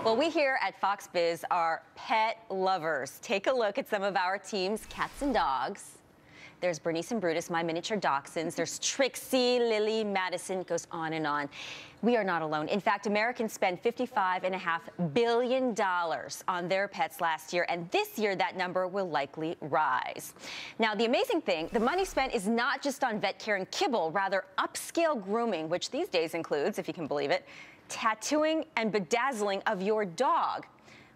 Well, we here at Fox Biz are pet lovers. Take a look at some of our team's cats and dogs. There's Bernice and Brutus, my miniature dachshunds. There's Trixie, Lily, Madison. It goes on and on. We are not alone. In fact, Americans spent $55.5 billion on their pets last year, and this year that number will likely rise. Now, the amazing thing, the money spent is not just on vet care and kibble, rather upscale grooming, which these days includes, if you can believe it, tattooing and bedazzling of your dog.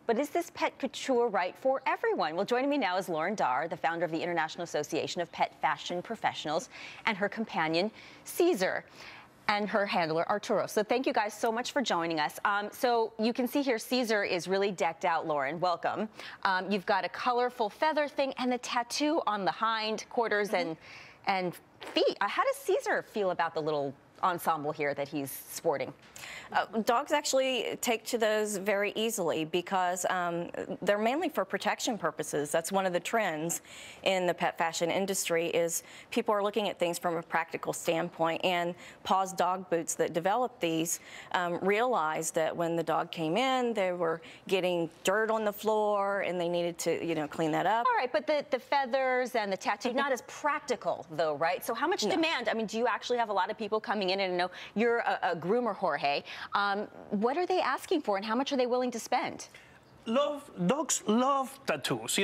But is this pet couture right for everyone? Well, joining me now is Darr, the founder of the International Association of Pet Fashion Professionals, and her companion, Cesar, and her handler, Arturo. So thank you guys so much for joining us. So you can see here, Cesar is really decked out, Lauren. Welcome. You've got a colorful feather thing and the tattoo on the hind quarters and feet. How does Cesar feel about the little ensemble here that he's sporting? Dogs actually take to those very easily because they're mainly for protection purposes. That's one of the trends in the pet fashion industry is people are looking at things from a practical standpoint, and Pawz Dog Boots that developed these realized that when the dog came in, they were getting dirt on the floor and they needed to, clean that up. All right, but the feathers and the tattoo, not as practical though, right? So how much demand? I mean, do you actually have a lot of people coming in, and I know you're a groomer, Jorge. What are they asking for, and how much are they willing to spend? Dogs love tattoos,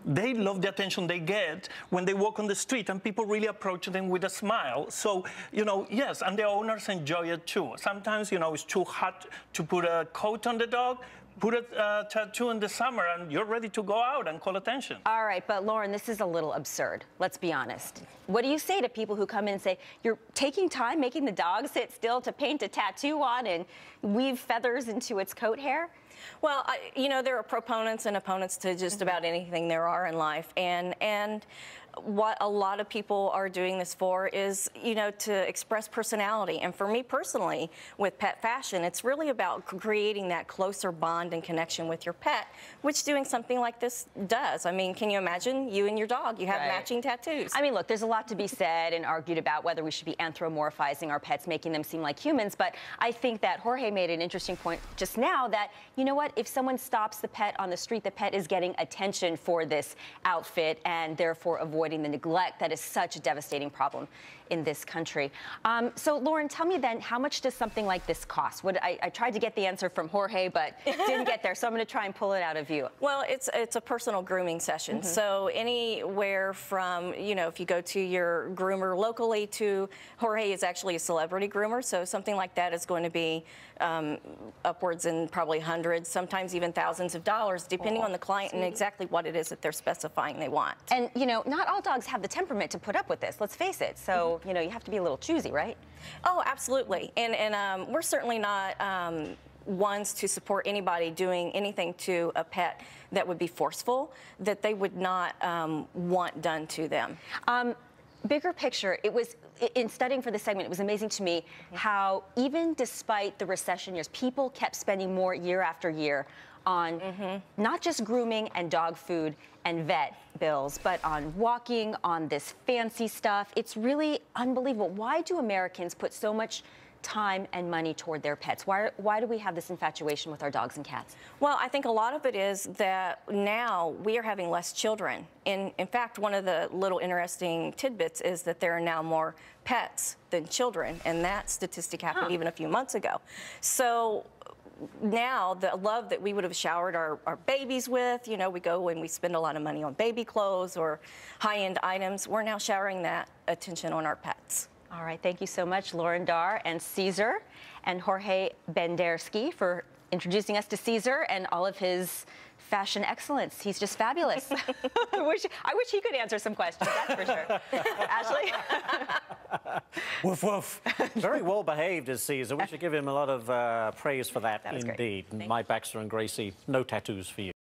They love the attention they get when they walk on the street, and people really approach them with a smile. So, yes, and the owners enjoy it too. Sometimes, it's too hot to put a coat on the dog. Put a tattoo in the summer and you're ready to go out and call attention. All right, but Lauren, this is a little absurd. Let's be honest. What do you say to people who come in and say, you're taking time making the dog sit still to paint a tattoo on and weave feathers into its coat hair? Well, there are proponents and opponents to just about anything there are in life. And what a lot of people are doing this for is, to express personality. And for me personally, with pet fashion, it's really about creating that closer bond and connection with your pet, which doing something like this does. I mean, can you imagine you and your dog? You have matching tattoos. I mean, look, there's a lot to be said and argued about whether we should be anthropomorphizing our pets, making them seem like humans. But I think that Jorge made an interesting point just now that, you know what, if someone stops the pet on the street, the pet is getting attention for this outfit and therefore avoiding the neglect that is such a devastating problem in this country. So, Lauren, tell me then, how much does something like this cost? I tried to get the answer from Jorge, but didn't get there, so I'm going to try and pull it out of you. Well, it's a personal grooming session. So anywhere from, if you go to your groomer locally to Jorge is actually a celebrity groomer, so something like that is going to be upwards in probably hundreds, sometimes even thousands of dollars, depending on the client and exactly what it is that they're specifying they want. And, not all dogs have the temperament to put up with this, let's face it. So, you have to be a little choosy, right? Oh, absolutely. And we're certainly not ones to support anybody doing anything to a pet that would be forceful, that they would not want done to them. Bigger picture, it was, in studying for this segment, it was amazing to me how even despite the recession years, people kept spending more year after year on not just grooming and dog food and vet bills, but on walking, on this fancy stuff. It's really unbelievable. Why do Americans put so much time and money toward their pets? Why do we have this infatuation with our dogs and cats? Well, I think a lot of it is that now we are having less children. In fact, one of the little interesting tidbits is that there are now more pets than children, and that statistic happened even a few months ago. So now the love that we would have showered our babies with, we go and we spend a lot of money on baby clothes or high-end items, we're now showering that attention on our pets. All right, thank you so much, Darr and Cesar, and Jorge Bendersky for introducing us to Cesar and all of his fashion excellence. He's just fabulous. I wish he could answer some questions, that's for sure. Ashley? Woof, woof. Very well behaved is Cesar. We should give him a lot of praise for that, That was indeed. great. Mike Baxter and Gracie, no tattoos for you.